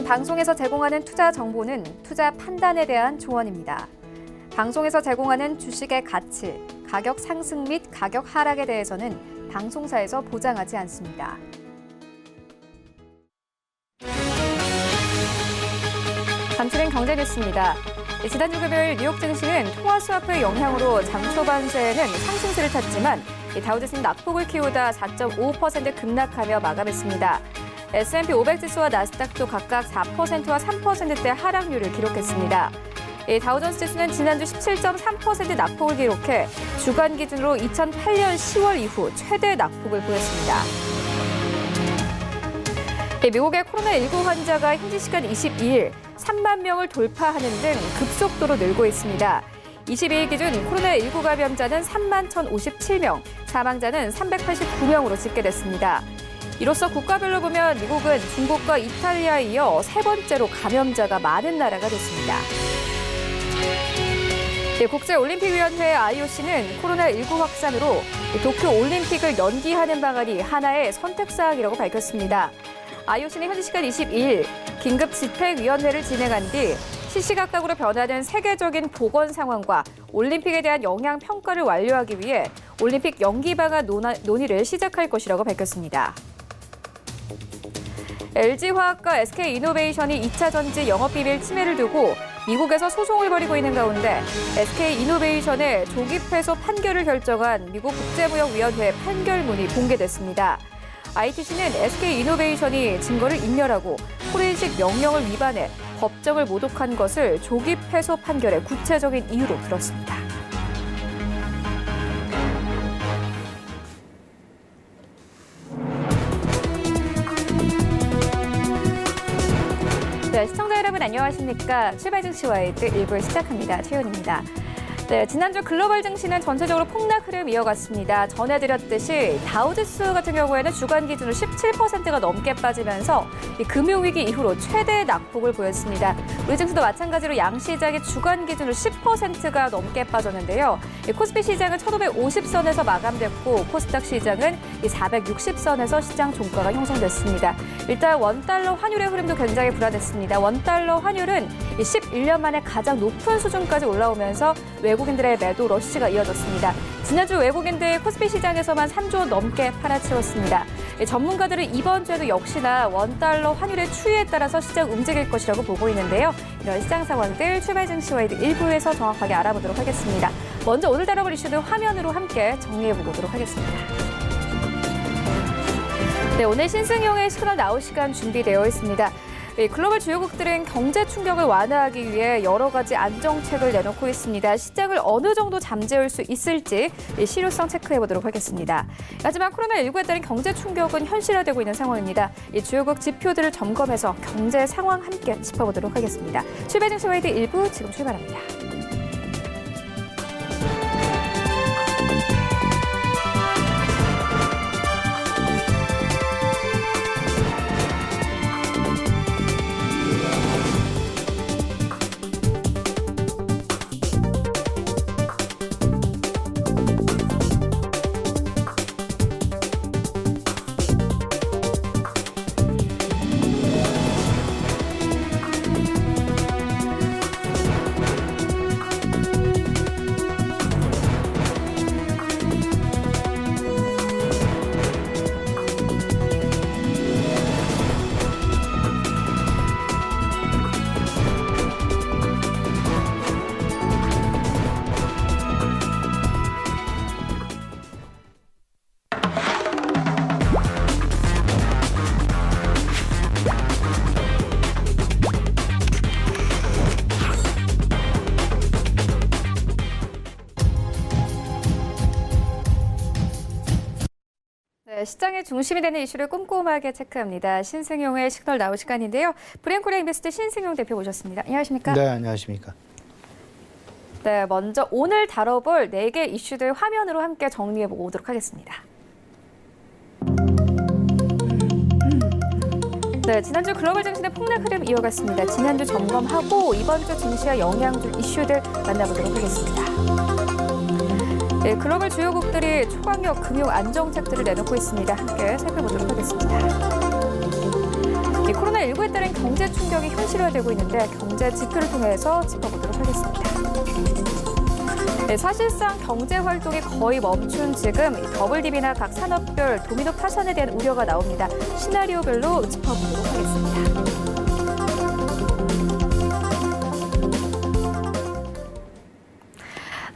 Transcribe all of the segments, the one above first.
방송에서 제공하는 투자 정보는 투자 판단에 대한 조언입니다. 방송에서 제공하는 주식의 가치, 가격 상승 및 가격 하락에 대해서는 방송사에서 보장하지 않습니다. 잠실행 경제 뉴스입니다. 지난주 금요일 뉴욕 증시는 통화 스와프의 영향으로 장 초반세에는 상승세를 탔지만 다우지수는 낙폭을 키우다 4.5% 급락하며 마감했습니다. S&P 500 지수와 나스닥도 각각 4%와 3%대 하락률을 기록했습니다. 다우존스 지수는 지난주 17.3% 낙폭을 기록해 주간 기준으로 2008년 10월 이후 최대 낙폭을 보였습니다. 미국의 코로나19 환자가 현지 시간 22일 3만 명을 돌파하는 등 급속도로 늘고 있습니다. 22일 기준 코로나19 감염자는 3만 1,057명, 사망자는 389명으로 집계됐습니다. 이로써 국가별로 보면 미국은 중국과 이탈리아에 이어 세 번째로 감염자가 많은 나라가 됐습니다. 국제올림픽위원회 IOC는 코로나19 확산으로 도쿄올림픽을 연기하는 방안이 하나의 선택사항이라고 밝혔습니다. IOC는 현지 시간 22일 긴급집행위원회를 진행한 뒤 시시각각으로 변하는 세계적인 보건 상황과 올림픽에 대한 영향 평가를 완료하기 위해 올림픽 연기 방안 논의를 시작할 것이라고 밝혔습니다. LG화학과 SK이노베이션이 2차 전지 영업비밀 침해를 두고 미국에서 소송을 벌이고 있는 가운데 SK이노베이션의 조기 패소 판결을 결정한 미국 국제무역위원회 판결문이 공개됐습니다. ITC는 SK이노베이션이 증거를 인멸하고 포렌식 명령을 위반해 법정을 모독한 것을 조기 패소 판결의 구체적인 이유로 들었습니다. 네, 시청자 여러분 안녕하십니까? 출발 증시 와이드 1부 시작합니다. 최윤입니다. 네, 지난주 글로벌 증시는 전체적으로 폭락 흐름 이어갔습니다. 전해드렸듯이 다우지수 같은 경우에는 주간 기준으로 17%가 넘게 빠지면서 금융위기 이후로 최대 낙폭을 보였습니다. 우리 증시도 마찬가지로 양시장이 주간 기준으로 10%가 넘게 빠졌는데요. 코스피 시장은 1,550선에서 마감됐고 코스닥 시장은 460선에서 시장 종가가 형성됐습니다. 일단 원달러 환율의 흐름도 굉장히 불안했습니다. 원달러 환율은 11년 만에 가장 높은 수준까지 올라오면서 외국인들의 매도 러시가 이어졌습니다. 지난주 외국인들 코스피 시장에서만 3조 원 넘게 팔아치웠습니다. 전문가들은 이번 주에도 역시나 원달러 환율의 추이에 따라서 시장 움직일 것이라고 보고 있는데요. 이런 시장 상황들 출발 증시 와이드 1부에서 정확하게 알아보도록 하겠습니다. 먼저 오늘 다뤄볼 이슈들 화면으로 함께 정리해보도록 하겠습니다. 네, 오늘 신승용의 시그널 나올 시간 준비되어 있습니다. 글로벌 주요국들은 경제 충격을 완화하기 위해 여러 가지 안정책을 내놓고 있습니다. 시장을 어느 정도 잠재울 수 있을지 실효성 체크해보도록 하겠습니다. 하지만 코로나19에 따른 경제 충격은 현실화되고 있는 상황입니다. 주요국 지표들을 점검해서 경제 상황 함께 짚어보도록 하겠습니다. 출발 증시 와이드 1부 지금 출발합니다. 시장의 중심이 되는 이슈를 꼼꼼하게 체크합니다. 신승용의 시그널 나올 시간인데요. 브레인코리아 인베스트 신승용 대표 모셨습니다. 안녕하십니까? 네, 안녕하십니까? 네, 먼저 오늘 다뤄볼 4개 이슈들 화면으로 함께 정리해보고 오도록 하겠습니다. 네, 지난주 글로벌 증시는 폭락 흐름 이어갔습니다. 지난주 점검하고 이번 주 증시에 영향 줄 이슈들 만나보도록 하겠습니다. 네, 글로벌 주요국들이 초강력 금융 안정책들을 내놓고 있습니다. 함께 살펴보도록 하겠습니다. 이 코로나19에 따른 경제 충격이 현실화되고 있는데 경제 지표를 통해서 짚어보도록 하겠습니다. 네, 사실상 경제 활동이 거의 멈춘 지금 더블딥이나 각 산업별 도미노 파산에 대한 우려가 나옵니다. 시나리오별로 짚어보도록 하겠습니다.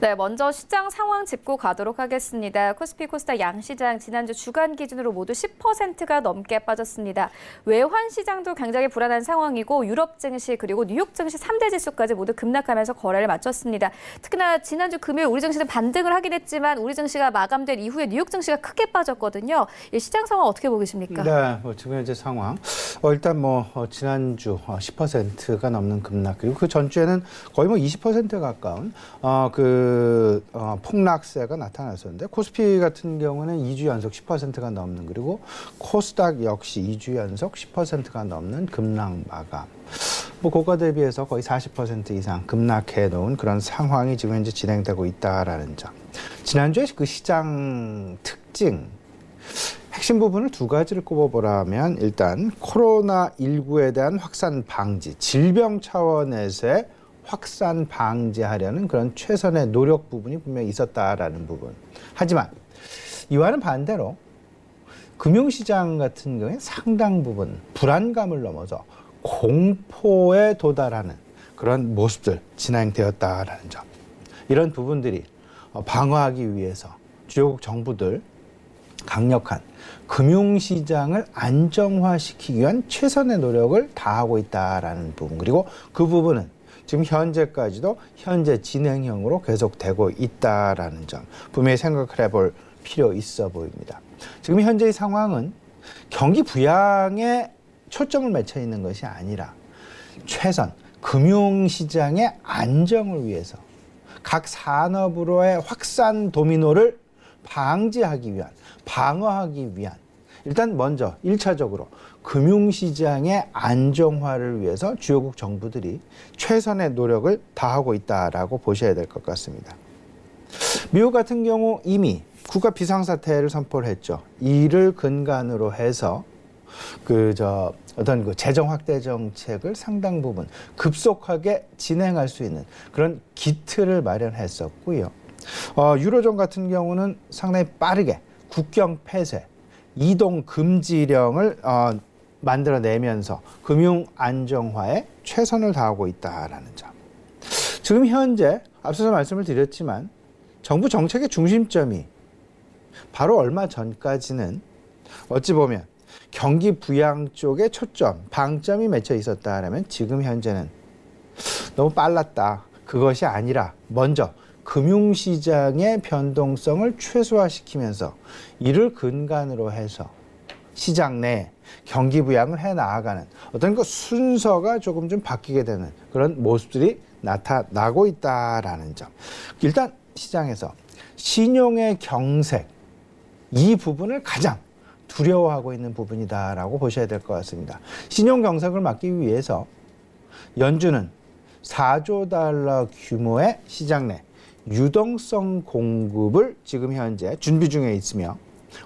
네, 먼저 시장 상황 짚고 가도록 하겠습니다. 코스피 코스닥 양시장 지난주 주간 기준으로 모두 10%가 넘게 빠졌습니다. 외환 시장도 굉장히 불안한 상황이고 유럽 증시 그리고 뉴욕 증시 3대 지수까지 모두 급락하면서 거래를 마쳤습니다. 특히나 지난주 금요일 우리 증시는 반등을 하긴 했지만 우리 증시가 마감된 이후에 뉴욕 증시가 크게 빠졌거든요. 이 시장 상황 어떻게 보고 계십니까? 네, 지금 현재 상황. 일단 지난주 10%가 넘는 급락 그리고 그 전주에는 거의 20% 가까운 폭락세가 나타났었는데 코스피 같은 경우는 2주 연속 10%가 넘는 그리고 코스닥 역시 2주 연속 10%가 넘는 급락 마감. 고가 대비해서 거의 40% 이상 급락해 놓은 그런 상황이 지금 현재 진행되고 있다라는 점. 지난주에 그 시장 특징 핵심 부분을 두 가지를 꼽아보라면 일단 코로나19에 대한 확산 방지, 질병 차원에서의 확산 방지하려는 그런 최선의 노력 부분이 분명히 있었다라는 부분. 하지만 이와는 반대로 금융시장 같은 경우에 상당 부분 불안감을 넘어서 공포에 도달하는 그런 모습들 진행되었다라는 점. 이런 부분들이 방어하기 위해서 주요국 정부들 강력한 금융시장을 안정화시키기 위한 최선의 노력을 다하고 있다라는 부분. 그리고 그 부분은 지금 현재까지도 현재 진행형으로 계속되고 있다라는 점 분명히 생각을 해볼 필요 있어 보입니다. 지금 현재의 상황은 경기 부양에 초점을 맞춰 있는 것이 아니라 최선 금융시장의 안정을 위해서 각 산업으로의 확산 도미노를 방지하기 위한 방어하기 위한 일단 먼저 1차적으로 금융시장의 안정화를 위해서 주요국 정부들이 최선의 노력을 다하고 있다라고 보셔야 될 것 같습니다. 미국 같은 경우 이미 국가 비상사태를 선포를 했죠. 이를 근간으로 해서 어떤 재정 확대 정책을 상당 부분 급속하게 진행할 수 있는 그런 기틀을 마련했었고요. 유로존 같은 경우는 상당히 빠르게 국경 폐쇄, 이동 금지령을 만들어내면서 금융 안정화에 최선을 다하고 있다라는 점. 지금 현재 앞서서 말씀을 드렸지만 정부 정책의 중심점이 바로 얼마 전까지는 어찌 보면 경기 부양 쪽에 초점, 방점이 맺혀 있었다라면 지금 현재는 너무 빨랐다. 그것이 아니라 먼저 금융시장의 변동성을 최소화시키면서 이를 근간으로 해서 시장 내 경기 부양을 해 나아가는 어떤 그 순서가 조금 좀 바뀌게 되는 그런 모습들이 나타나고 있다라는 점. 일단 시장에서 신용의 경색 이 부분을 가장 두려워하고 있는 부분이다라고 보셔야 될 것 같습니다. 신용 경색을 막기 위해서 연준은 4조 달러 규모의 시장 내 유동성 공급을 지금 현재 준비 중에 있으며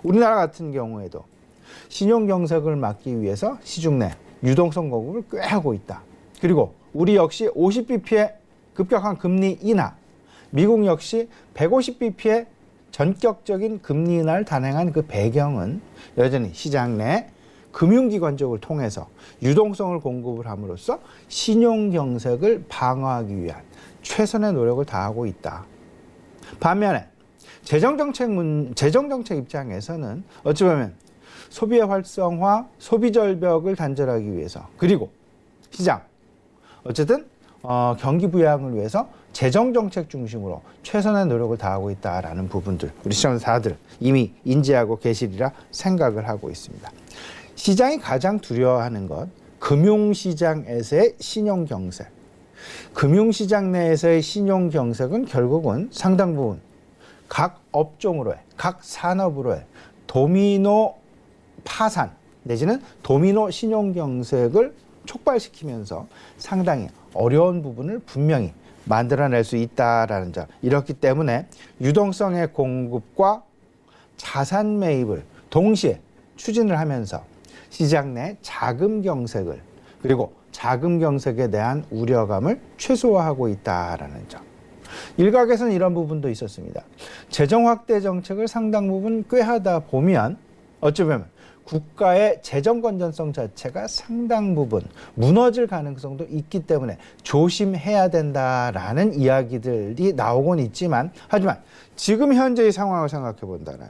우리나라 같은 경우에도 신용 경색을 막기 위해서 시중 내 유동성 공급을 꽤 하고 있다. 그리고 우리 역시 50bp의 급격한 금리 인하, 미국 역시 150bp의 전격적인 금리 인하를 단행한 그 배경은 여전히 시장 내 금융기관 쪽을 통해서 유동성을 공급을 함으로써 신용 경색을 방어하기 위한 최선의 노력을 다하고 있다. 반면에 재정정책 입장에서는 어찌 보면 소비의 활성화, 소비 절벽을 단절하기 위해서 그리고 시장 어쨌든 경기 부양을 위해서 재정정책 중심으로 최선의 노력을 다하고 있다라는 부분들 우리 시청자 다들 이미 인지하고 계시리라 생각을 하고 있습니다. 시장이 가장 두려워하는 것 금융시장에서의 신용경색. 금융시장 내에서의 신용경색은 결국은 상당 부분 각 업종으로의 각 산업으로의 도미노 파산 내지는 도미노 신용경색을 촉발시키면서 상당히 어려운 부분을 분명히 만들어낼 수 있다라는 점. 이렇기 때문에 유동성의 공급과 자산 매입을 동시에 추진을 하면서 시장 내 자금 경색을 그리고 자금 경색에 대한 우려감을 최소화하고 있다라는 점. 일각에서는 이런 부분도 있었습니다. 재정 확대 정책을 상당 부분 꾀하다 보면 어찌 보면 국가의 재정 건전성 자체가 상당 부분 무너질 가능성도 있기 때문에 조심해야 된다라는 이야기들이 나오곤 있지만 하지만 지금 현재의 상황을 생각해 본다면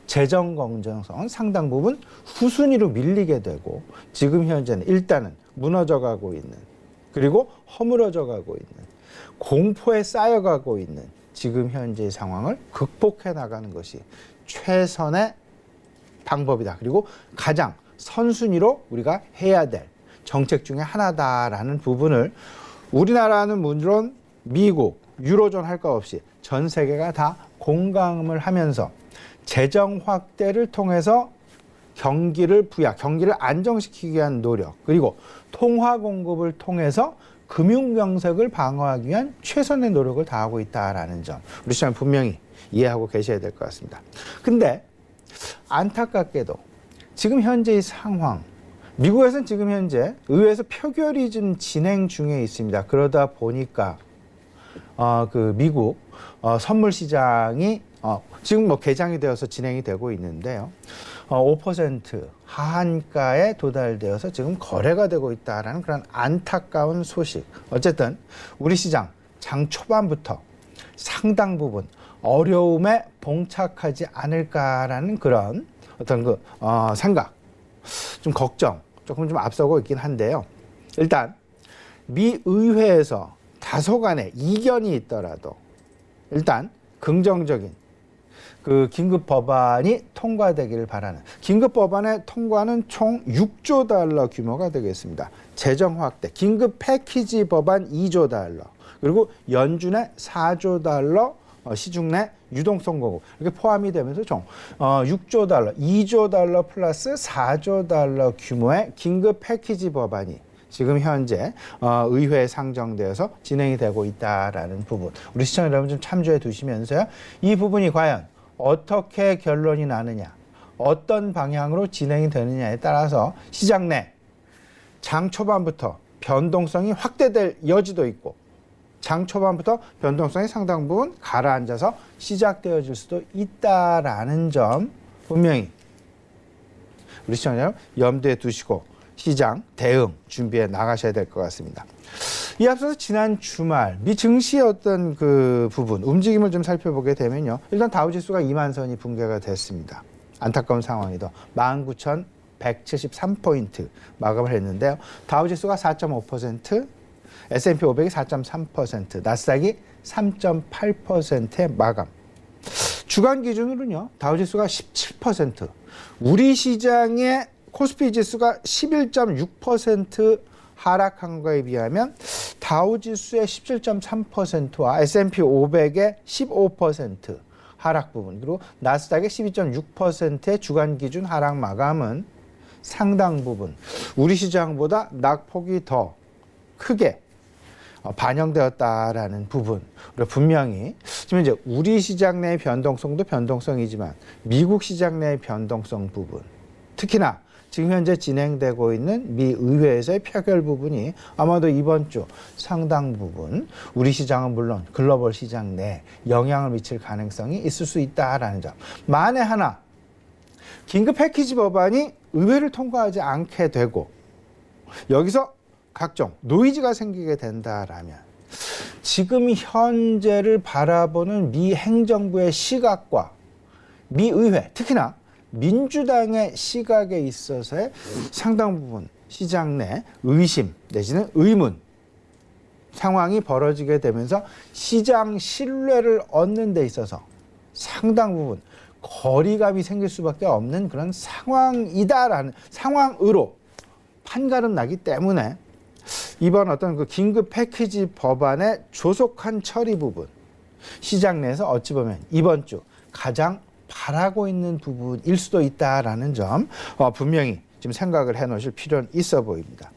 재정 건전성은 상당 부분 후순위로 밀리게 되고 지금 현재는 일단은 무너져 가고 있는 그리고 허물어져 가고 있는 공포에 쌓여가고 있는 지금 현재의 상황을 극복해 나가는 것이 최선의 방법이다. 그리고 가장 선순위로 우리가 해야 될 정책 중에 하나다라는 부분을 우리나라는 물론 미국, 유로존 할 것 없이 전 세계가 다 공감을 하면서 재정 확대를 통해서 경기를 안정시키기 위한 노력 그리고 통화 공급을 통해서 금융 경색을 방어하기 위한 최선의 노력을 다하고 있다라는 점 우리 시장 분명히 이해하고 계셔야 될 것 같습니다. 근데 안타깝게도 지금 현재의 상황 미국에서는 지금 현재 의회에서 표결이 좀 진행 중에 있습니다. 그러다 보니까 미국 선물 시장이 지금 개장이 되어서 진행이 되고 있는데요. 5% 하한가에 도달되어서 지금 거래가 되고 있다라는 그런 안타까운 소식. 어쨌든 우리 시장 장 초반부터 상당 부분 어려움에 봉착하지 않을까라는 그런 어떤 생각, 좀 걱정, 조금 좀 앞서고 있긴 한데요. 일단 미 의회에서 다소간의 이견이 있더라도 일단 긍정적인 긴급 법안이 통과되기를 바라는 긴급 법안의 통과는 총 6조 달러 규모가 되겠습니다. 재정 확대, 긴급 패키지 법안 2조 달러, 그리고 연준의 4조 달러 시중 내 유동성 공급 이렇게 포함이 되면서 총 6조 달러, 2조 달러 플러스 4조 달러 규모의 긴급 패키지 법안이 지금 현재 의회에 상정되어서 진행이 되고 있다라는 부분. 우리 시청자 여러분 좀 참조해 두시면서요. 이 부분이 과연 어떻게 결론이 나느냐, 어떤 방향으로 진행이 되느냐에 따라서 시장 내 장 초반부터 변동성이 확대될 여지도 있고 장 초반부터 변동성이 상당 부분 가라앉아서 시작되어질 수도 있다라는 점 분명히 우리 시청자 여러분 염두에 두시고 시장 대응 준비해 나가셔야 될 것 같습니다. 이 앞서서 지난 주말 미 증시의 어떤 부분 움직임을 좀 살펴보게 되면요. 일단 다우지수가 2만 선이 붕괴가 됐습니다. 안타까운 상황이다. 19,173포인트 마감을 했는데요. 다우지수가 4.5%, S&P 500이 4.3%, 나스닥이 3.8%의 마감. 주간 기준으로는요. 다우지수가 17%, 우리 시장의 코스피 지수가 11.6% 하락한 거에 비하면 다우지수의 17.3%와 S&P 500의 15% 하락 부분 그리고 나스닥의 12.6%의 주간 기준 하락 마감은 상당 부분 우리 시장보다 낙폭이 더 크게 반영되었다라는 부분. 분명히 지금 이제 우리 시장 내의 변동성도 변동성이지만 미국 시장 내의 변동성 부분, 특히나 지금 현재 진행되고 있는 미 의회에서의 표결 부분이 아마도 이번 주 상당 부분 우리 시장은 물론 글로벌 시장 내에 영향을 미칠 가능성이 있을 수 있다라는 점. 만에 하나 긴급 패키지 법안이 의회를 통과하지 않게 되고 여기서 각종 노이즈가 생기게 된다라면 지금 현재를 바라보는 미 행정부의 시각과 미 의회, 특히나 민주당의 시각에 있어서의 상당 부분 시장 내 의심 내지는 의문 상황이 벌어지게 되면서 시장 신뢰를 얻는 데 있어서 상당 부분 거리감이 생길 수밖에 없는 그런 상황이다라는 상황으로 판가름 나기 때문에 이번 어떤 긴급 패키지 법안의 조속한 처리 부분 시장 내에서 어찌 보면 이번 주 가장 바라고 있는 부분일 수도 있다라는 점 분명히 지금 생각을 해놓으실 필요는 있어 보입니다.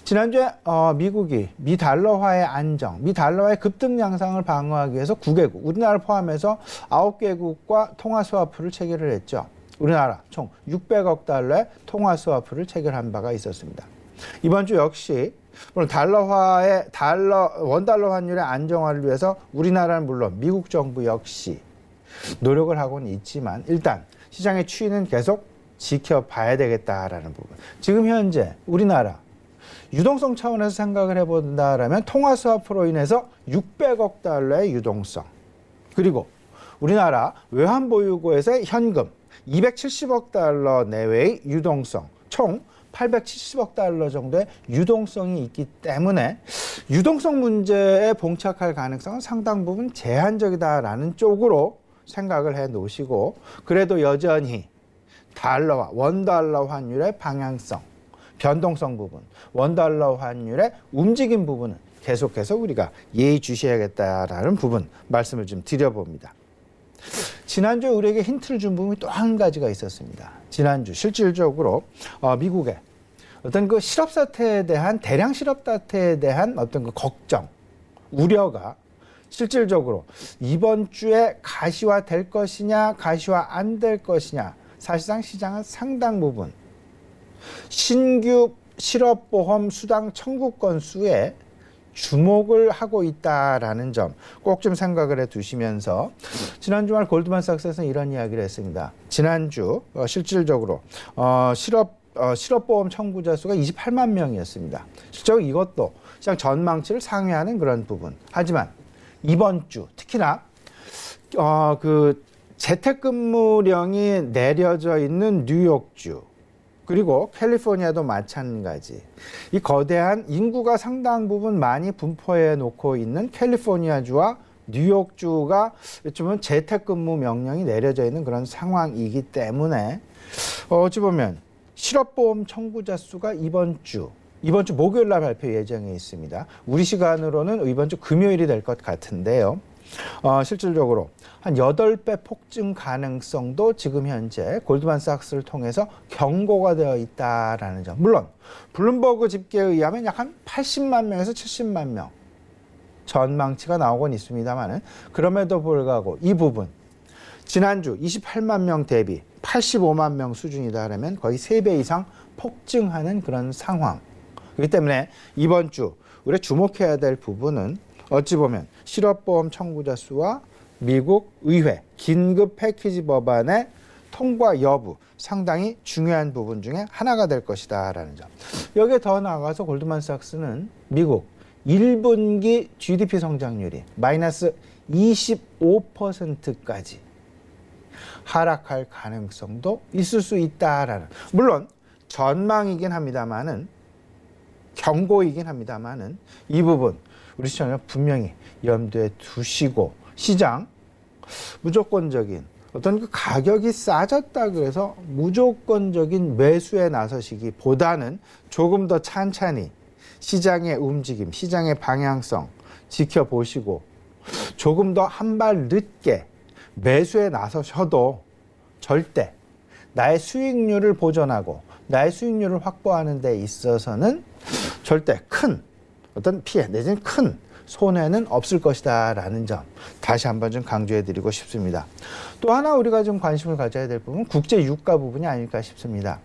지난주에 미국이 미 달러화의 안정, 미 달러화의 급등 양상을 방어하기 위해서 9개국, 우리나라를 포함해서 9개국과 통화 스와프를 체결을 했죠. 우리나라 총 600억 달러의 통화 스와프를 체결한 바가 있었습니다. 이번 주 역시 물론 원달러 환율의 안정화를 위해서 우리나라는 물론 미국 정부 역시 노력을 하고는 있지만 일단 시장의 추이는 계속 지켜봐야 되겠다라는 부분. 지금 현재 우리나라 유동성 차원에서 생각을 해본다라면 통화 스와프로 인해서 600억 달러의 유동성, 그리고 우리나라 외환보유고에서의 현금 270억 달러 내외의 유동성, 총 870억 달러 정도의 유동성이 있기 때문에 유동성 문제에 봉착할 가능성은 상당 부분 제한적이다라는 쪽으로 생각을 해 놓으시고, 그래도 여전히 달러와 원달러 환율의 방향성, 변동성 부분, 원달러 환율의 움직임 부분은 계속해서 우리가 예의주시해야겠다라는 부분 말씀을 좀 드려봅니다. 지난주에 우리에게 힌트를 준 부분이 또 한 가지가 있었습니다. 지난주 실질적으로 미국의 어떤 그 실업 사태에 대한, 대량 실업 사태에 대한 어떤 그 걱정, 우려가 실질적으로 이번 주에 가시화 될 것이냐, 가시화 안 될 것이냐, 사실상 시장은 상당 부분 신규 실업보험 수당 청구 건수에 주목을 하고 있다라는 점 꼭 좀 생각을 해 두시면서, 지난 주말 골드만삭스에서는 이런 이야기를 했습니다. 지난주 실질적으로 실업보험 청구자 수가 28만 명이었습니다. 실제로 이것도 시장 전망치를 상회하는 그런 부분. 하지만 이번 주 특히나 그 재택근무령이 내려져 있는 뉴욕주, 그리고 캘리포니아도 마찬가지, 이 거대한 인구가 상당 부분 많이 분포해 놓고 있는 캘리포니아주와 뉴욕주가 요즘은 재택근무 명령이 내려져 있는 그런 상황이기 때문에 어찌 보면 실업보험 청구자 수가 이번 주 목요일 날 발표 예정에 있습니다. 우리 시간으로는 이번 주 금요일이 될 것 같은데요. 실질적으로 한 8배 폭증 가능성도 지금 현재 골드만삭스를 통해서 경고가 되어 있다라는 점. 물론 블룸버그 집계에 의하면 약 한 80만 명에서 70만 명 전망치가 나오곤 있습니다만은, 그럼에도 불구하고 이 부분 지난주 28만 명 대비 85만 명 수준이다라면 거의 3배 이상 폭증하는 그런 상황. 그렇기 때문에 이번 주 우리가 주목해야 될 부분은 어찌 보면 실업보험 청구자 수와 미국 의회 긴급 패키지 법안의 통과 여부, 상당히 중요한 부분 중에 하나가 될 것이다라는 점. 여기에 더 나아가서 골드만삭스는 미국 1분기 GDP 성장률이 마이너스 25%까지 하락할 가능성도 있을 수 있다라는, 물론 전망이긴 합니다만은, 경고이긴 합니다만은, 이 부분 우리 시청자 분명히 염두에 두시고, 시장 무조건적인 어떤 그 가격이 싸졌다 그래서 무조건적인 매수에 나서시기보다는 조금 더 찬찬히 시장의 움직임, 시장의 방향성 지켜보시고, 조금 더 한 발 늦게 매수에 나서셔도 절대 나의 수익률을 보존하고 나의 수익률을 확보하는 데 있어서는 절대 큰 어떤 피해 내지는 큰 손해는 없을 것이다라는 점 다시 한번 좀 강조해 드리고 싶습니다. 또 하나 우리가 좀 관심을 가져야 될 부분은 국제 유가 부분이 아닐까 싶습니다.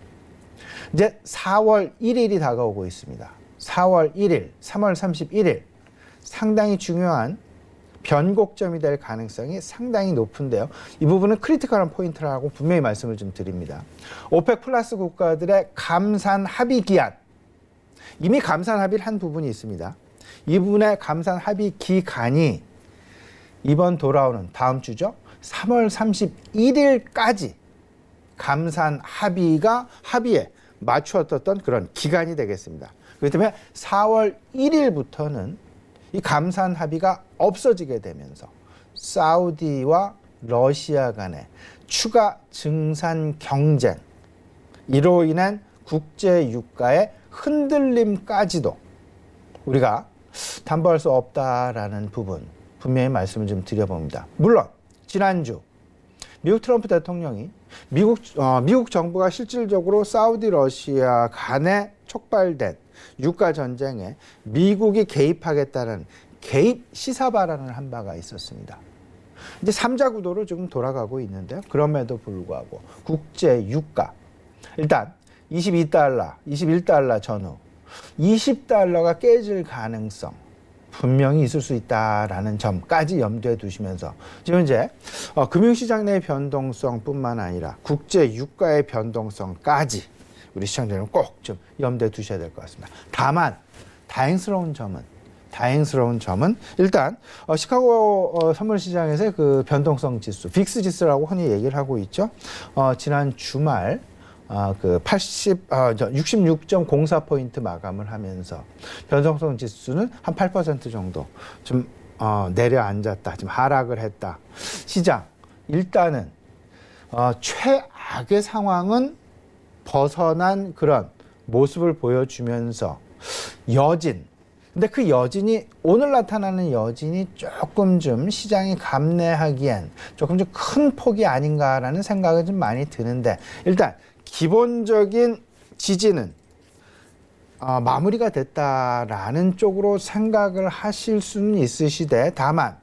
이제 4월 1일이 다가오고 있습니다. 4월 1일, 3월 31일 상당히 중요한 변곡점이 될 가능성이 상당히 높은데요. 이 부분은 크리티컬한 포인트라고 분명히 말씀을 좀 드립니다. 오펙 플러스 국가들의 감산 합의 기한, 이미 감산 합의를 한 부분이 있습니다. 이 부분의 감산 합의 기간이 이번 돌아오는 다음 주죠. 3월 31일까지 감산 합의에 맞추었던 그런 기간이 되겠습니다. 그렇기 때문에 4월 1일부터는 이 감산 합의가 없어지게 되면서 사우디와 러시아 간의 추가 증산 경쟁, 이로 인한 국제 유가의 흔들림까지도 우리가 담보할 수 없다라는 부분 분명히 말씀을 좀 드려봅니다. 물론 지난주 미국 트럼프 대통령이 미국 정부가 실질적으로 사우디 러시아 간에 촉발된 유가 전쟁에 미국이 개입하겠다는 개입 시사 발언을 한 바가 있었습니다. 이제 3자 구도로 지금 돌아가고 있는데요. 그럼에도 불구하고 국제 유가 일단 22달러, 21달러 전후 20달러가 깨질 가능성 분명히 있을 수 있다라는 점까지 염두에 두시면서 지금 이제 금융시장 내 변동성뿐만 아니라 국제 유가의 변동성까지 우리 시청자들은 꼭 좀 염두에 두셔야 될 것 같습니다. 다만 다행스러운 점은 일단 시카고 선물 시장에서의 그 변동성 지수, 빅스 지수라고 흔히 얘기를 하고 있죠. 지난 주말 그 66.04포인트 마감을 하면서 변동성 지수는 한 8% 정도 좀 내려앉았다. 좀 하락을 했다. 시장 일단은 최악의 상황은 벗어난 그런 모습을 보여주면서 근데 그 여진이 오늘 나타나는 여진이 조금 좀 시장이 감내하기엔 조금 좀 큰 폭이 아닌가라는 생각이 좀 많이 드는데 일단 기본적인 지지는 마무리가 됐다라는 쪽으로 생각을 하실 수는 있으시되 다만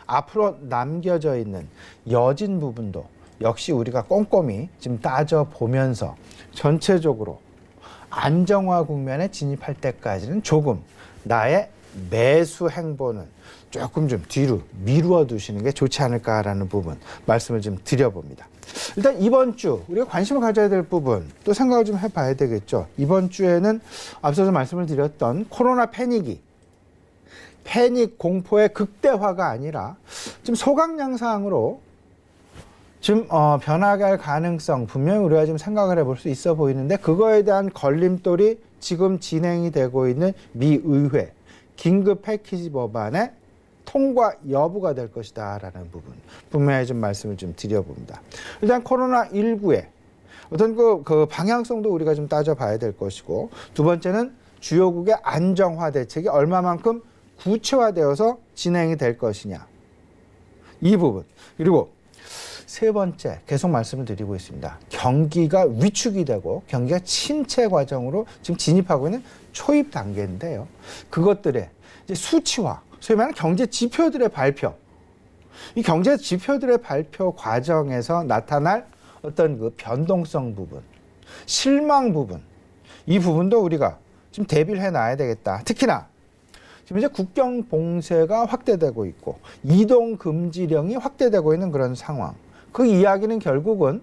앞으로 남겨져 있는 여진 부분도 역시 우리가 꼼꼼히 지금 따져보면서 전체적으로 안정화 국면에 진입할 때까지는 조금 나의 매수 행보는 조금 좀 뒤로 미루어 두시는 게 좋지 않을까라는 부분 말씀을 좀 드려봅니다. 일단 이번 주 우리가 관심을 가져야 될 부분 또 생각을 좀 해봐야 되겠죠. 이번 주에는 앞서서 말씀을 드렸던 코로나 패닉 공포의 극대화가 아니라 좀 소강 양상으로 좀 변화할 가능성 분명히 우리가 좀 생각을 해볼 수 있어 보이는데 그거에 대한 걸림돌이 지금 진행이 되고 있는 미 의회 긴급 패키지 법안의 통과 여부가 될 것이다라는 부분 분명히 좀 말씀을 좀 드려봅니다. 일단 코로나19의 어떤 그 방향성도 우리가 좀 따져봐야 될 것이고 두 번째는 주요국의 안정화 대책이 얼마만큼 구체화되어서 진행이 될 것이냐 이 부분 그리고 세 번째 계속 말씀을 드리고 있습니다. 경기가 위축이 되고 경기가 침체 과정으로 지금 진입하고 있는 초입 단계인데요. 그것들의 이제 수치화, 소위 말하는 경제 지표들의 발표, 이 경제 지표들의 발표 과정에서 나타날 어떤 그 변동성 부분, 실망 부분, 이 부분도 우리가 좀 대비를 해놔야 되겠다. 특히나 지금 이제 국경 봉쇄가 확대되고 있고 이동 금지령이 확대되고 있는 그런 상황. 그 이야기는 결국은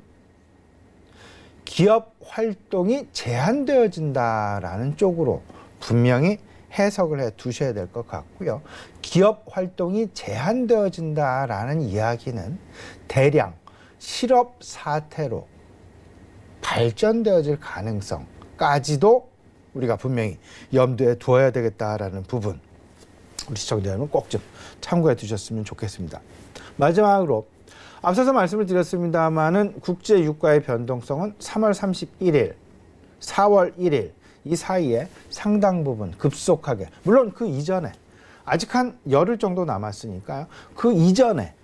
기업 활동이 제한되어진다라는 쪽으로 분명히 해석을 해 두셔야 될 것 같고요. 기업 활동이 제한되어진다라는 이야기는 대량 실업 사태로 발전되어질 가능성까지도 우리가 분명히 염두에 두어야 되겠다라는 부분 우리 시청자 여러분 꼭 좀 참고해 두셨으면 좋겠습니다. 마지막으로 앞서서 말씀을 드렸습니다마는 국제 유가의 변동성은 3월 31일, 4월 1일 이 사이에 상당 부분 급속하게 물론 그 이전에 아직 한 열흘 정도 남았으니까요. 그 이전에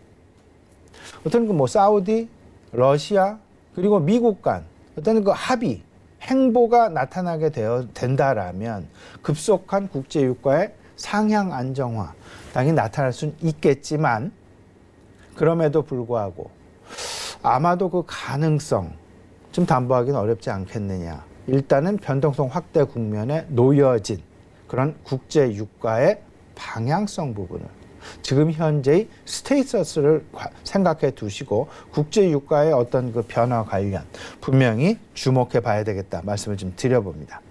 어떤 그 뭐 사우디, 러시아 그리고 미국 간 어떤 그 합의 행보가 나타나게 된다라면 급속한 국제 유가의 상향 안정화 당연히 나타날 수는 있겠지만 그럼에도 불구하고 아마도 그 가능성 좀 담보하기는 어렵지 않겠느냐. 일단은 변동성 확대 국면에 놓여진 그런 국제 유가의 방향성 부분을 지금 현재의 스테이터스를 생각해 두시고 국제 유가의 어떤 그 변화 관련 분명히 주목해 봐야 되겠다 말씀을 좀 드려봅니다.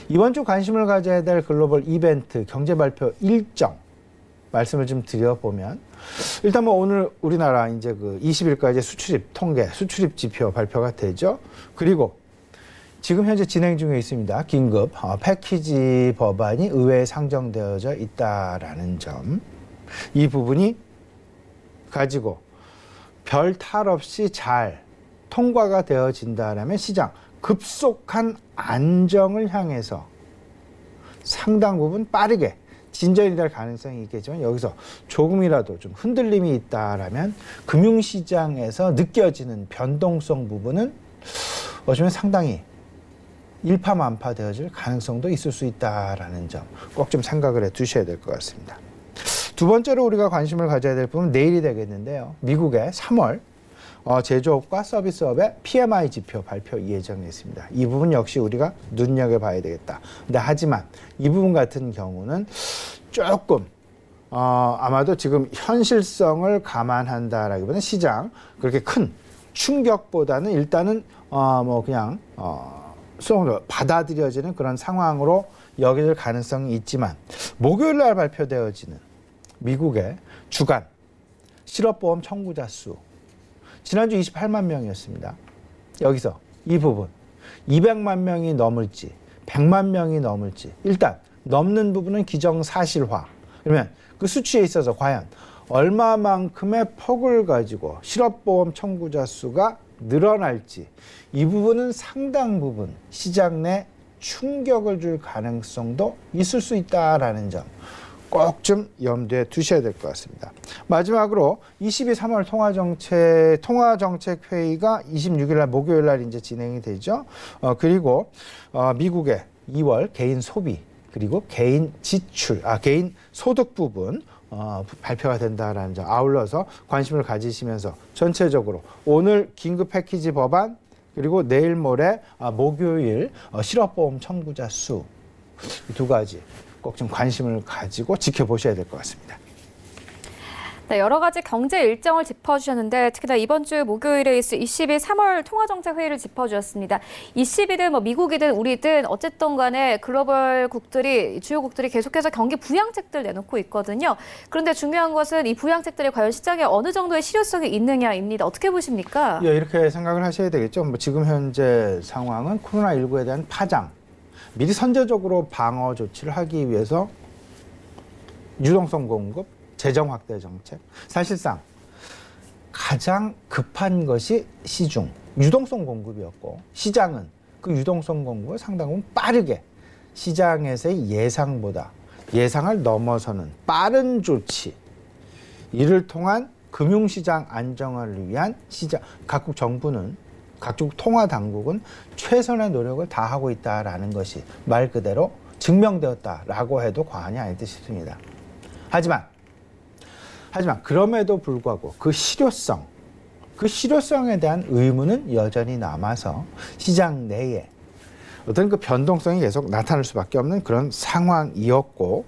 이번 주 관심을 가져야 될 글로벌 이벤트 경제 발표 일정 말씀을 좀 드려보면 일단 뭐 오늘 우리나라 이제 그 20일까지 수출입 통계, 수출입 지표 발표가 되죠. 그리고 지금 현재 진행 중에 있습니다. 긴급 패키지 법안이 의회에 상정되어져 있다라는 점. 이 부분이 가지고 별 탈 없이 잘 통과가 되어진다라면 시장 급속한 안정을 향해서 상당 부분 빠르게 진전이 될 가능성이 있겠지만 여기서 조금이라도 좀 흔들림이 있다라면 금융시장에서 느껴지는 변동성 부분은 어쩌면 상당히 일파만파 되어질 가능성도 있을 수 있다라는 점 꼭 좀 생각을 해 두셔야 될 것 같습니다. 두 번째로 우리가 관심을 가져야 될 부분은 내일이 되겠는데요. 미국의 3월 제조업과 서비스업의 PMI 지표 발표 예정에 있습니다. 이 부분 역시 우리가 눈여겨봐야 되겠다. 근데 하지만 이 부분 같은 경우는 조금 아마도 지금 현실성을 감안한다라기보다는 시장 그렇게 큰 충격보다는 일단은 그냥 수용으로 받아들여지는 그런 상황으로 여겨질 가능성이 있지만 목요일 날 발표되어지는 미국의 주간 실업보험 청구자 수 지난주 28만 명이었습니다. 여기서 이 부분 200만 명이 넘을지 100만 명이 넘을지 일단 넘는 부분은 기정사실화. 그러면 그 수치에 있어서 과연 얼마만큼의 폭을 가지고 실업보험 청구자 수가 늘어날지 이 부분은 상당 부분 시장 내 충격을 줄 가능성도 있을 수 있다라는 점 꼭 좀 염두에 두셔야 될 것 같습니다. 마지막으로 22~3월 통화정책회의가 26일 날 목요일 날 이제 진행이 되죠. 그리고 미국의 2월 개인 소비 그리고 개인 지출, 개인 소득 부분 발표가 된다라는 점 아울러서 관심을 가지시면서 전체적으로 오늘 긴급 패키지 법안 그리고 내일 모레 목요일 실업보험 청구자 수 두 가지 꼭 좀 관심을 가지고 지켜보셔야 될 것 같습니다. 네, 여러 가지 경제 일정을 짚어주셨는데 특히나 이번 주 목요일에 있을 22~3월 통화정책회의를 짚어주셨습니다. 20이든 미국이든 우리든 어쨌든 간에 글로벌국들이 주요국들이 계속해서 경기 부양책들 내놓고 있거든요. 그런데 중요한 것은 이 부양책들이 과연 시장에 어느 정도의 실효성이 있느냐입니다. 어떻게 보십니까? 예, 이렇게 생각을 하셔야 되겠죠. 지금 현재 상황은 코로나19에 대한 파장, 미리 선제적으로 방어 조치를 하기 위해서 유동성 공급, 재정 확대 정책. 사실상 가장 급한 것이 시중, 유동성 공급이었고 시장은 그 유동성 공급을 상당 부분 빠르게 시장에서의 예상을 넘어서는 빠른 조치, 이를 통한 금융시장 안정화를 위한 각국 정부는 각국 통화당국은 최선의 노력을 다하고 있다라는 것이 말 그대로 증명되었다라고 해도 과언이 아닐 듯 싶습니다. 하지만 그럼에도 불구하고 그 실효성에 대한 의문은 여전히 남아서 시장 내에 어떤 그 변동성이 계속 나타날 수밖에 없는 그런 상황이었고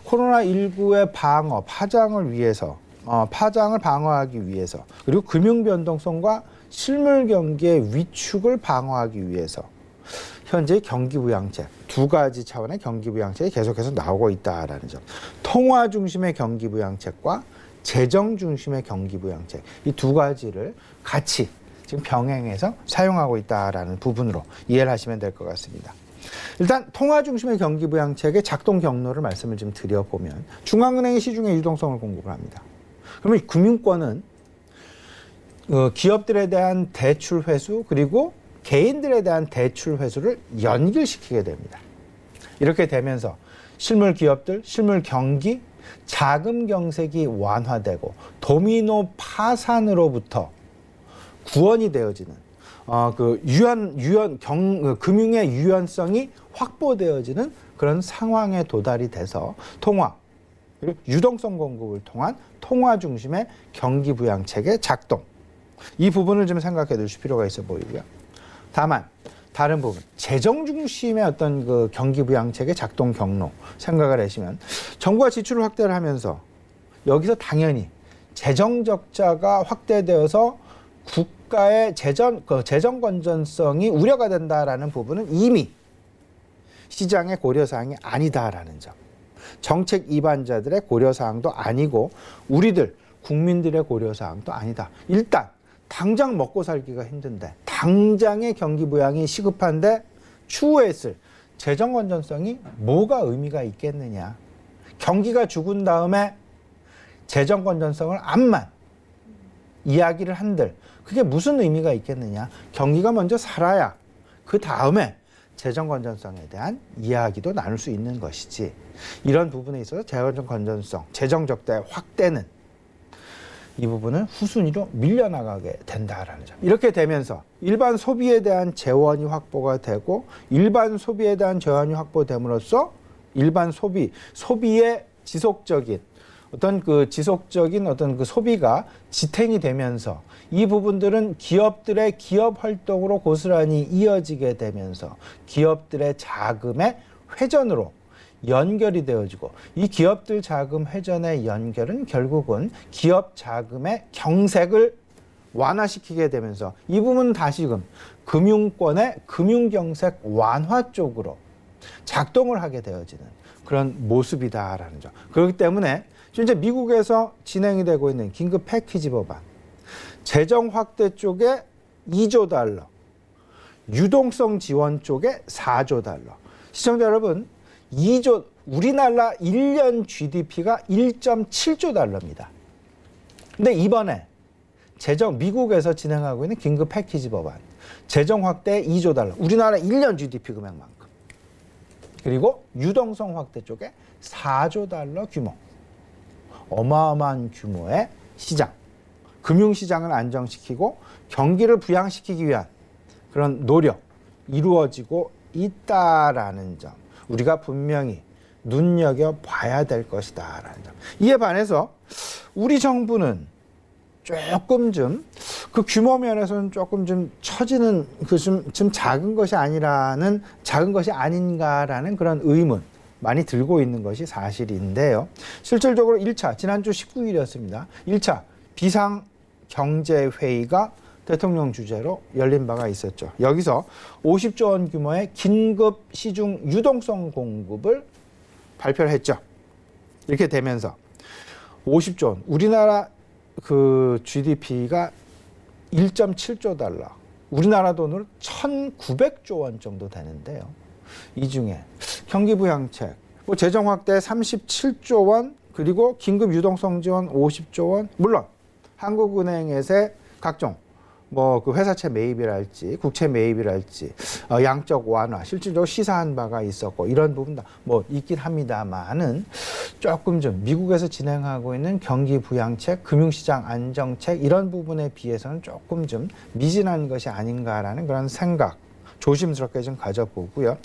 코로나19의 파장을 방어하기 위해서 그리고 금융 변동성과 실물 경기의 위축을 방어하기 위해서 현재 경기부양책 두 가지 차원의 경기부양책이 계속해서 나오고 있다라는 점. 통화 중심의 경기부양책과 재정 중심의 경기부양책 이 두 가지를 같이 지금 병행해서 사용하고 있다라는 부분으로 이해를 하시면 될 것 같습니다. 일단 통화 중심의 경기부양책의 작동 경로를 말씀을 좀 드려보면 중앙은행이 시중에 유동성을 공급을 합니다. 그러면 금융권은 기업들에 대한 대출 회수 그리고 개인들에 대한 대출 회수를 연결시키게 됩니다. 이렇게 되면서 실물 기업들, 실물 경기, 자금 경색이 완화되고 도미노 파산으로부터 구원이 되어지는 금융의 유연성이 확보되어지는 그런 상황에 도달이 돼서 통화 그리고 유동성 공급을 통한 통화 중심의 경기 부양책의 작동 이 부분을 좀 생각해 두실 필요가 있어 보이고요. 다만 다른 부분 재정 중심의 어떤 그 경기 부양책의 작동 경로 생각을 하시면 정부가 지출을 확대를 하면서 여기서 당연히 재정 적자가 확대되어서 국가의 재정 건전성이 우려가 된다라는 부분은 이미 시장의 고려사항이 아니다라는 점. 정책 이반자들의 고려사항도 아니고 우리들 국민들의 고려사항도 아니다. 일단 당장 먹고 살기가 힘든데 당장의 경기 부양이 시급한데 추후에 있을 재정 건전성이 뭐가 의미가 있겠느냐. 경기가 죽은 다음에 재정 건전성을 암만 이야기를 한들 그게 무슨 의미가 있겠느냐. 경기가 먼저 살아야 그 다음에 재정 건전성에 대한 이야기도 나눌 수 있는 것이지. 이런 부분에 있어서 재정 건전성, 재정 적자의 확대는 이 부분은 후순위로 밀려나가게 된다라는 점. 이렇게 되면서 일반 소비에 대한 재원이 확보가 되고 일반 소비에 대한 재원이 확보됨으로써 일반 소비의 지속적인 어떤 그 지속적인 어떤 그 소비가 지탱이 되면서 이 부분들은 기업들의 기업 활동으로 고스란히 이어지게 되면서 기업들의 자금의 회전으로 연결이 되어지고 이 기업들 자금 회전의 연결은 결국은 기업 자금의 경색을 완화시키게 되면서 이 부분은 다시금 금융권의 금융경색 완화 쪽으로 작동을 하게 되어지는 그런 모습이다라는 점. 그렇기 때문에 현재 미국에서 진행이 되고 있는 긴급 패키지 법안, 재정 확대 쪽에 2조 달러, 유동성 지원 쪽에 4조 달러. 시청자 여러분, 2조, 우리나라 1년 GDP가 1.7조 달러입니다. 근데 이번에 미국에서 진행하고 있는 긴급 패키지 법안, 재정 확대 2조 달러, 우리나라 1년 GDP 금액만큼. 그리고 유동성 확대 쪽에 4조 달러 규모. 어마어마한 규모의 시장, 금융시장을 안정시키고 경기를 부양시키기 위한 그런 노력 이루어지고 있다라는 점. 우리가 분명히 눈여겨봐야 될 것이다라는 점. 이에 반해서 우리 정부는 조금 좀 그 규모 면에서는 조금 좀 처지는 좀 작은 것이 아닌가라는 그런 의문 많이 들고 있는 것이 사실인데요. 실질적으로 1차 지난주 19일이었습니다. 1차 비상경제회의가 대통령 주재로 열린 바가 있었죠. 여기서 50조 원 규모의 긴급 시중 유동성 공급을 발표를 했죠. 이렇게 되면서 50조 원, 우리나라 그 GDP가 1.7조 달러, 우리나라 돈으로 1,900조 원 정도 되는데요. 이 중에 경기부양책, 재정 확대 37조 원, 그리고 긴급 유동성 지원 50조 원, 물론 한국은행에서의 각종 그 회사채 매입이랄지 국채 매입이랄지 양적 완화 실질적으로 시사한 바가 있었고 이런 부분 다 있긴 합니다만은 조금 좀 미국에서 진행하고 있는 경기 부양책, 금융시장 안정책 이런 부분에 비해서는 조금 좀 미진한 것이 아닌가라는 그런 생각 조심스럽게 좀 가져보고요.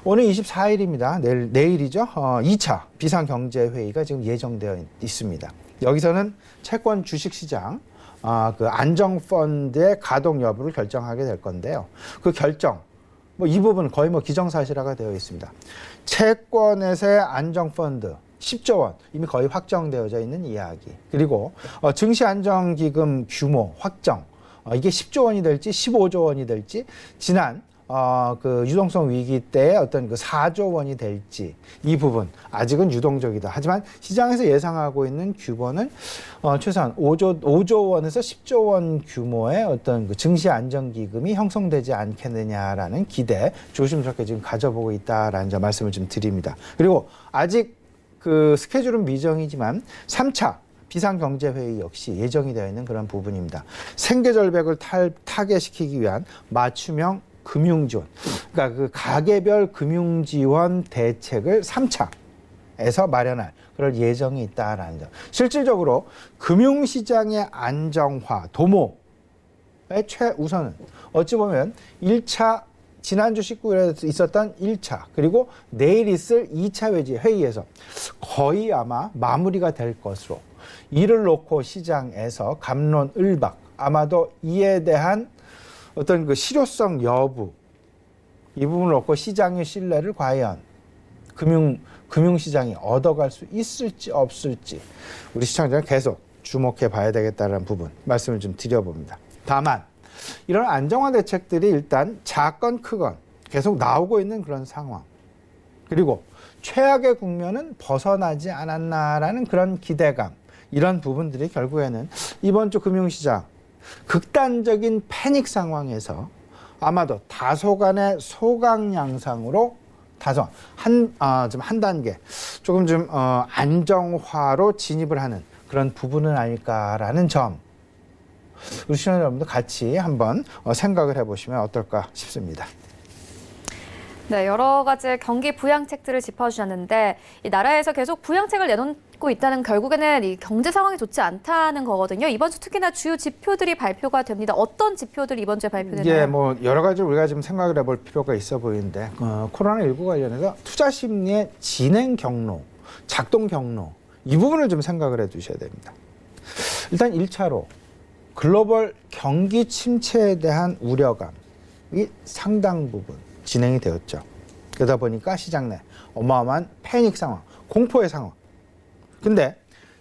오늘 24일입니다. 내일이죠. 2차 비상경제회의가 지금 예정되어 있습니다. 여기서는 채권 주식시장 그 안정펀드의 가동 여부를 결정하게 될 건데요. 그 결정, 이 부분은 거의 기정사실화가 되어 있습니다. 채권에서의 안정펀드 10조 원 이미 거의 확정되어져 있는 이야기. 그리고 증시안정기금 규모 확정. 이게 10조 원이 될지 15조 원이 될지 지난 그 유동성 위기 때의 어떤 그 4조 원이 될지 이 부분 아직은 유동적이다. 하지만 시장에서 예상하고 있는 규모는 최소한 5조 원에서 10조 원 규모의 어떤 그 증시 안정기금이 형성되지 않겠느냐라는 기대 조심스럽게 지금 가져보고 있다라는 점 말씀을 좀 드립니다. 그리고 아직 그 스케줄은 미정이지만 3차 비상경제회의 역시 예정이 되어 있는 그런 부분입니다. 생계절벽을 타개시키기 위한 맞춤형 금융지원, 그러니까 그 가계별 금융지원 대책을 3차에서 마련할 그럴 예정이 있다라는 점. 실질적으로 금융시장의 안정화, 도모의 최우선은 어찌 보면 1차 지난주 19일에 있었던 1차 그리고 내일 있을 2차 회의에서 거의 아마 마무리가 될 것으로 이를 놓고 시장에서 갑론을박 아마도 이에 대한 어떤 그 실효성 여부 이 부분을 놓고 시장의 신뢰를 과연 금융시장이 얻어갈 수 있을지 없을지 우리 시청자는 계속 주목해 봐야 되겠다는 부분 말씀을 좀 드려봅니다. 다만 이런 안정화 대책들이 일단 작건 크건 계속 나오고 있는 그런 상황 그리고 최악의 국면은 벗어나지 않았나라는 그런 기대감 이런 부분들이 결국에는 이번 주 금융시장 극단적인 패닉 상황에서 아마도 다소간의 소강 양상으로 한 단계 조금 좀 안정화로 진입을 하는 그런 부분은 아닐까라는 점 우리 시청자 여러분들 같이 한번 생각을 해보시면 어떨까 싶습니다. 네, 여러 가지 경기 부양책들을 짚어주셨는데 이 나라에서 계속 부양책을 내놓고 있다는 결국에는 이 경제 상황이 좋지 않다는 거거든요. 이번 주 특히나 주요 지표들이 발표가 됩니다. 어떤 지표들이 이번 주에 발표되나요? 여러 가지 우리가 좀 생각을 해볼 필요가 있어 보이는데 코로나19 관련해서 투자 심리의 진행 경로, 작동 경로 이 부분을 좀 생각을 해 두셔야 됩니다. 일단 1차로 글로벌 경기 침체에 대한 우려감이 상당 부분 진행이 되었죠. 그러다 보니까 시장 내 어마어마한 패닉 상황, 공포의 상황. 근데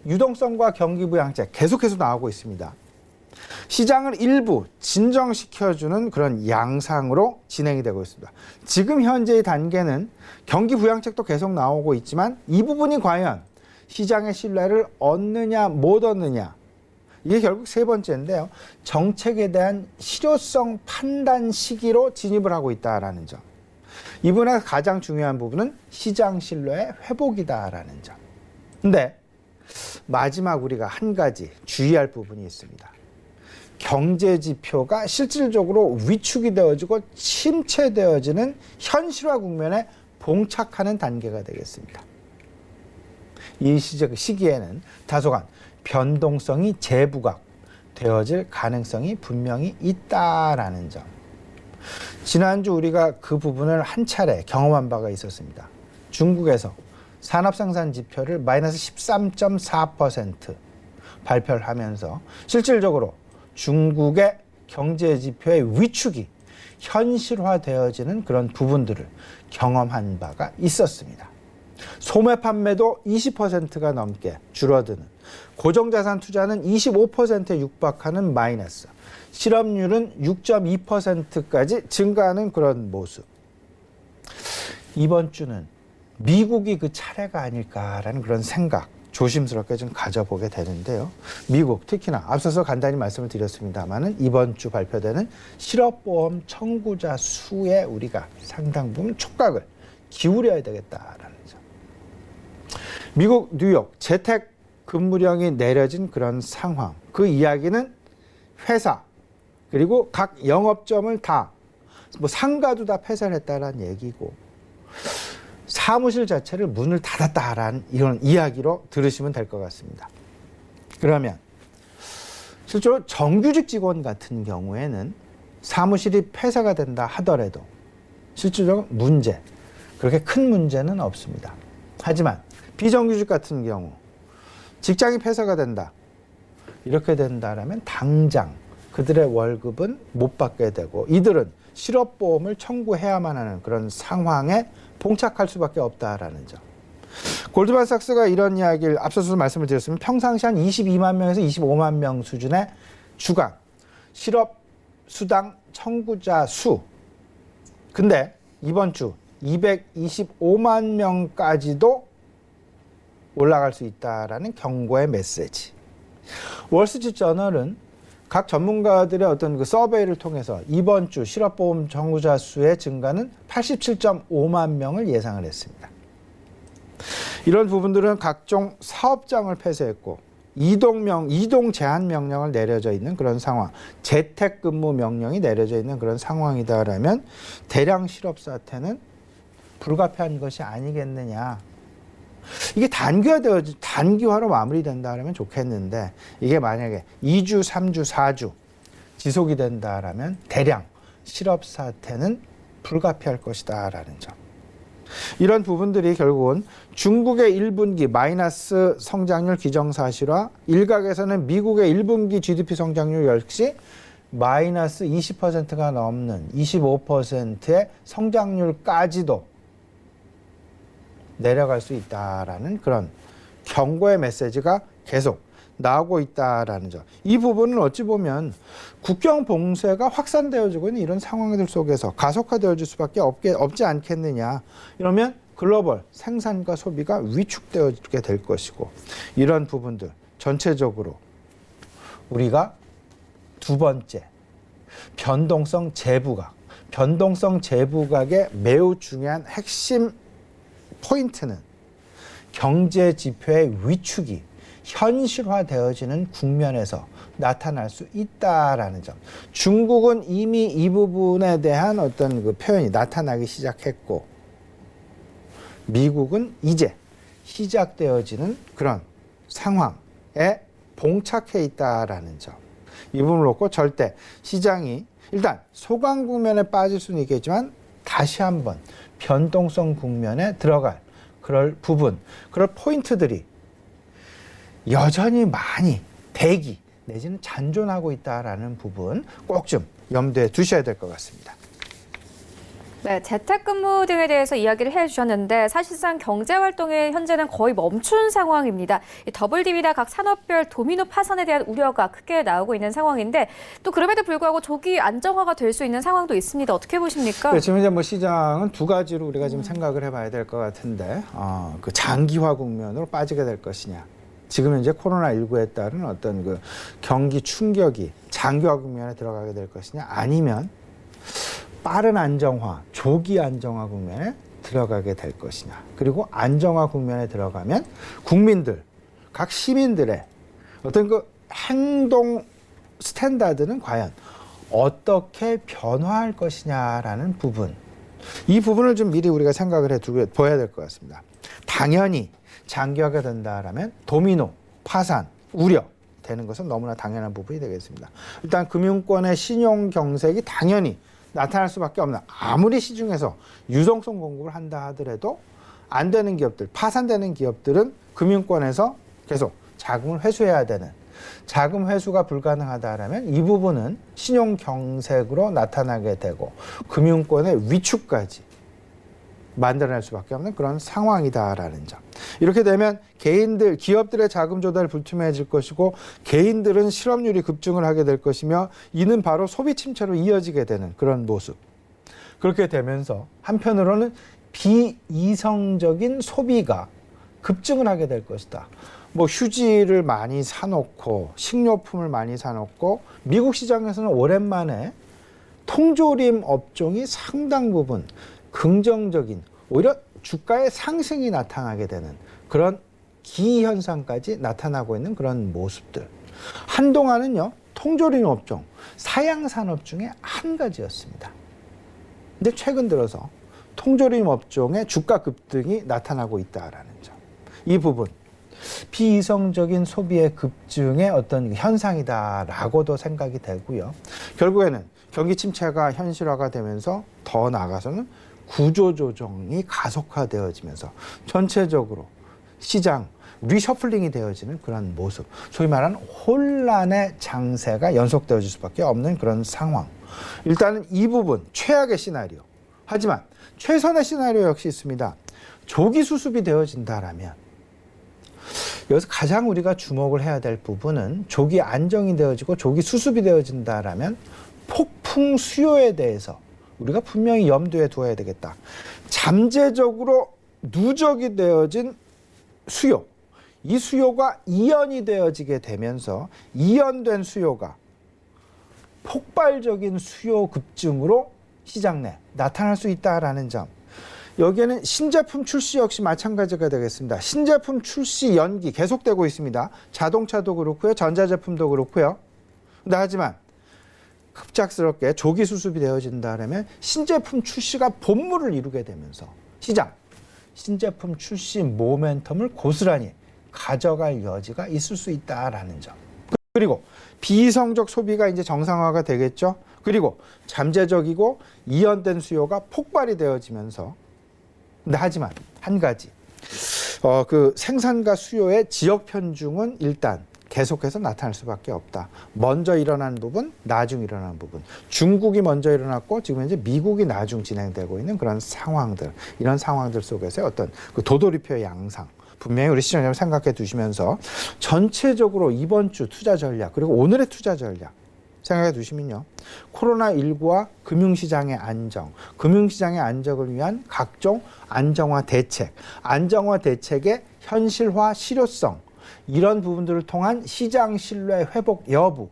유동성과 경기 부양책 계속해서 나오고 있습니다. 시장을 일부 진정시켜주는 그런 양상으로 진행이 되고 있습니다. 지금 현재의 단계는 경기 부양책도 계속 나오고 있지만 이 부분이 과연 시장의 신뢰를 얻느냐 못 얻느냐, 이게 결국 세 번째인데요. 정책에 대한 실효성 판단 시기로 진입을 하고 있다라는 점. 이번에 가장 중요한 부분은 시장 신뢰의 회복이다라는 점. 근데 마지막 우리가 한 가지 주의할 부분이 있습니다. 경제 지표가 실질적으로 위축이 되어지고 침체되어지는 현실화 국면에 봉착하는 단계가 되겠습니다. 이 시기에는 다소간 변동성이 재부각되어질 가능성이 분명히 있다라는 점. 지난주 우리가 그 부분을 한 차례 경험한 바가 있었습니다. 중국에서 산업생산 지표를 마이너스 13.4% 발표를 하면서 실질적으로 중국의 경제 지표의 위축이 현실화되어지는 그런 부분들을 경험한 바가 있었습니다. 소매 판매도 20%가 넘게 줄어드는, 고정자산 투자는 25%에 육박하는 마이너스, 실업률은 6.2%까지 증가하는 그런 모습. 이번 주는 미국이 그 차례가 아닐까라는 그런 생각 조심스럽게 좀 가져보게 되는데요. 미국, 특히나 앞서서 간단히 말씀을 드렸습니다마는 이번 주 발표되는 실업보험 청구자 수에 우리가 상당 부분 촉각을 기울여야 되겠다라는 점. 미국 뉴욕 재택 근무령이 내려진 그런 상황, 그 이야기는 회사 그리고 각 영업점을 다 상가도 다 폐쇄를 했다라는 얘기고, 사무실 자체를 문을 닫았다라는 이런 이야기로 들으시면 될 것 같습니다. 그러면 실제로 정규직 직원 같은 경우에는 사무실이 폐쇄가 된다 하더라도 실질적으로 문제, 그렇게 큰 문제는 없습니다. 하지만 비정규직 같은 경우 직장이 폐쇄가 된다, 이렇게 된다라면 당장 그들의 월급은 못 받게 되고 이들은 실업보험을 청구해야만 하는 그런 상황에 봉착할 수밖에 없다라는 점. 골드만삭스가 이런 이야기를 앞서서 말씀을 드렸으면 평상시 한 22만 명에서 25만 명 수준의 주간 실업수당 청구자 수. 근데 이번 주 225만 명까지도 올라갈 수 있다라는 경고의 메시지. 월스트리트저널은 각 전문가들의 어떤 그 서베이를 통해서 이번 주 실업보험 청구자 수의 증가는 87.5만 명을 예상을 했습니다. 이런 부분들은 각종 사업장을 폐쇄했고 이동 제한 명령을 내려져 있는 그런 상황, 재택근무 명령이 내려져 있는 그런 상황이다라면 대량 실업 사태는 불가피한 것이 아니겠느냐. 이게 단기화로 마무리된다면 좋겠는데, 이게 만약에 2주, 3주, 4주 지속이 된다라면 대량 실업 사태는 불가피할 것이다라는 점. 이런 부분들이 결국은 중국의 1분기 마이너스 성장률 기정사실화, 일각에서는 미국의 1분기 GDP 성장률 역시 마이너스 20%가 넘는 25%의 성장률까지도 내려갈 수 있다라는 그런 경고의 메시지가 계속 나오고 있다라는 점. 이 부분은 어찌 보면 국경 봉쇄가 확산되어지고 있는 이런 상황들 속에서 가속화되어질 수밖에 없지 않겠느냐. 이러면 글로벌 생산과 소비가 위축되어지게 될 것이고, 이런 부분들 전체적으로 우리가 두 번째 변동성 재부각의 매우 중요한 핵심 포인트는 경제 지표의 위축이 현실화되어지는 국면에서 나타날 수 있다라는 점. 중국은 이미 이 부분에 대한 어떤 그 표현이 나타나기 시작했고, 미국은 이제 시작되어지는 그런 상황에 봉착해 있다라는 점. 이 부분을 놓고 절대 시장이 일단 소강 국면에 빠질 수는 있겠지만 다시 한번 변동성 국면에 들어갈 그럴 부분, 그럴 포인트들이 여전히 많이 대기 내지는 잔존하고 있다라는 부분 꼭 좀 염두에 두셔야 될 것 같습니다. 네, 재택근무 등에 대해서 이야기를 해주셨는데 사실상 경제활동이 현재는 거의 멈춘 상황입니다. 이 WDB나 각 산업별 도미노 파산에 대한 우려가 크게 나오고 있는 상황인데 또 그럼에도 불구하고 조기 안정화가 될 수 있는 상황도 있습니다. 어떻게 보십니까? 네, 지금 이제 뭐 시장은 두 가지로 우리가 지금 생각을 해봐야 될 것 같은데 그 장기화 국면으로 빠지게 될 것이냐. 지금 현재 코로나19에 따른 어떤 그 경기 충격이 장기화 국면에 들어가게 될 것이냐 아니면 빠른 안정화, 조기 안정화 국면에 들어가게 될 것이냐. 그리고 안정화 국면에 들어가면 국민들, 각 시민들의 어떤 그 행동 스탠다드는 과연 어떻게 변화할 것이냐라는 부분. 이 부분을 좀 미리 우리가 생각을 해둬야 될 것 같습니다. 당연히 장기화가 된다라면 도미노, 파산, 우려 되는 것은 너무나 당연한 부분이 되겠습니다. 일단 금융권의 신용 경색이 당연히 나타날 수밖에 없는 아무리 시중에서 유동성 공급을 한다 하더라도 안 되는 기업들, 파산되는 기업들은 금융권에서 계속 자금을 회수해야 되는 자금 회수가 불가능하다라면 이 부분은 신용 경색으로 나타나게 되고 금융권의 위축까지 만들어낼 수밖에 없는 그런 상황이다라는 점. 이렇게 되면 개인들, 기업들의 자금 조달이 불투명해질 것이고 개인들은 실업률이 급증을 하게 될 것이며 이는 바로 소비 침체로 이어지게 되는 그런 모습. 그렇게 되면서 한편으로는 비이성적인 소비가 급증을 하게 될 것이다. 뭐 휴지를 많이 사놓고 식료품을 많이 사놓고 미국 시장에서는 오랜만에 통조림 업종이 상당 부분 긍정적인 오히려 주가의 상승이 나타나게 되는 그런 기현상까지 나타나고 있는 그런 모습들. 한동안은요, 통조림 업종, 사양산업 중에 한 가지였습니다. 근데 최근 들어서 통조림 업종의 주가 급등이 나타나고 있다라는 점. 이 부분, 비이성적인 소비의 급증의 어떤 현상이다라고도 생각이 되고요. 결국에는 경기 침체가 현실화가 되면서 더 나아가서는 구조조정이 가속화되어지면서 전체적으로 시장 리셔플링이 되어지는 그런 모습, 소위 말하는 혼란의 장세가 연속되어질 수밖에 없는 그런 상황. 일단은 이 부분 최악의 시나리오. 하지만 최선의 시나리오 역시 있습니다. 조기 수습이 되어진다라면 여기서 가장 우리가 주목을 해야 될 부분은 조기 안정이 되어지고 조기 수습이 되어진다라면 폭풍 수요에 대해서 우리가 분명히 염두에 두어야 되겠다. 잠재적으로 누적이 되어진 수요, 이 수요가 이연이 되어지게 되면서 이연된 수요가 폭발적인 수요 급증으로 시장 내 나타날 수 있다라는 점. 여기에는 신제품 출시 역시 마찬가지가 되겠습니다. 신제품 출시 연기 계속되고 있습니다. 자동차도 그렇고요. 전자제품도 그렇고요. 근데 하지만 급작스럽게 조기 수습이 되어진다면 신제품 출시가 본물을 이루게 되면서 시장, 신제품 출시 모멘텀을 고스란히 가져갈 여지가 있을 수 있다라는 점. 그리고 비이성적 소비가 이제 정상화가 되겠죠. 그리고 잠재적이고 이연된 수요가 폭발이 되어지면서 근데 하지만 한 가지 그 생산과 수요의 지역 편중은 일단 계속해서 나타날 수밖에 없다. 먼저 일어난 부분, 나중 일어난 부분. 중국이 먼저 일어났고 지금 현재 미국이 나중 진행되고 있는 그런 상황들. 이런 상황들 속에서 어떤 그 도돌이표 양상. 분명히 우리 시청자 여러분 생각해 두시면서 전체적으로 이번 주 투자 전략 그리고 오늘의 투자 전략 생각해 두시면요. 코로나19와 금융시장의 안정, 금융시장의 안정을 위한 각종 안정화 대책, 안정화 대책의 현실화 실효성 이런 부분들을 통한 시장 신뢰 회복 여부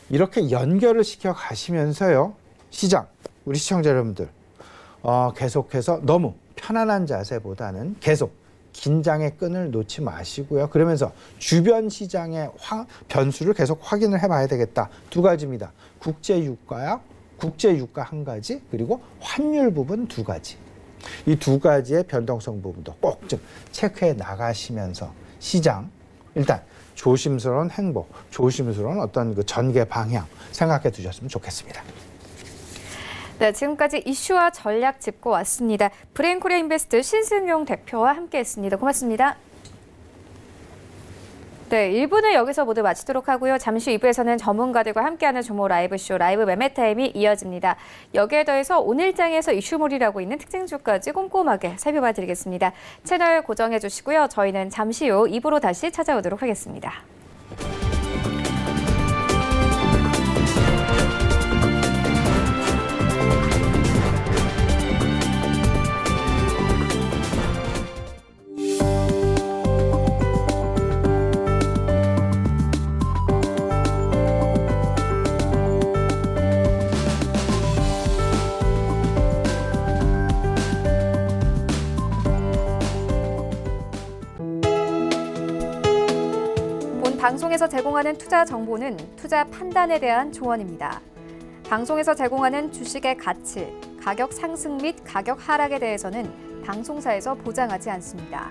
이렇게 연결을 시켜 가시면서요. 시장, 우리 시청자 여러분들 계속해서 너무 편안한 자세보다는 계속 긴장의 끈을 놓지 마시고요. 그러면서 주변 시장의 변수를 계속 확인을 해봐야 되겠다. 두 가지입니다. 국제유가야, 국제유가 한 가지, 그리고 환율 부분 두 가지. 이 두 가지의 변동성 부분도 꼭 좀 체크해 나가시면서 시장, 일단 조심스러운 행보, 조심스러운 어떤 그 전개 방향 생각해 두셨으면 좋겠습니다. 네, 지금까지 이슈와 전략 짚고 왔습니다. 브레인코리아 인베스트 신승용 대표와 함께했습니다. 고맙습니다. 네, 1부는 여기서 모두 마치도록 하고요. 잠시 후 2부에서는 전문가들과 함께하는 조모 라이브쇼 라이브 매매타임이 이어집니다. 여기에 더해서 오늘장에서 이슈몰이라고 있는 특징주까지 꼼꼼하게 살펴봐 드리겠습니다. 채널 고정해 주시고요. 저희는 잠시 후 2부로 다시 찾아오도록 하겠습니다. 본 방송에서 제공하는 투자 정보는 투자 판단에 대한 조언입니다. 방송에서 제공하는 주식의 가치, 가격 상승 및 가격 하락에 대해서는 방송사에서 보장하지 않습니다.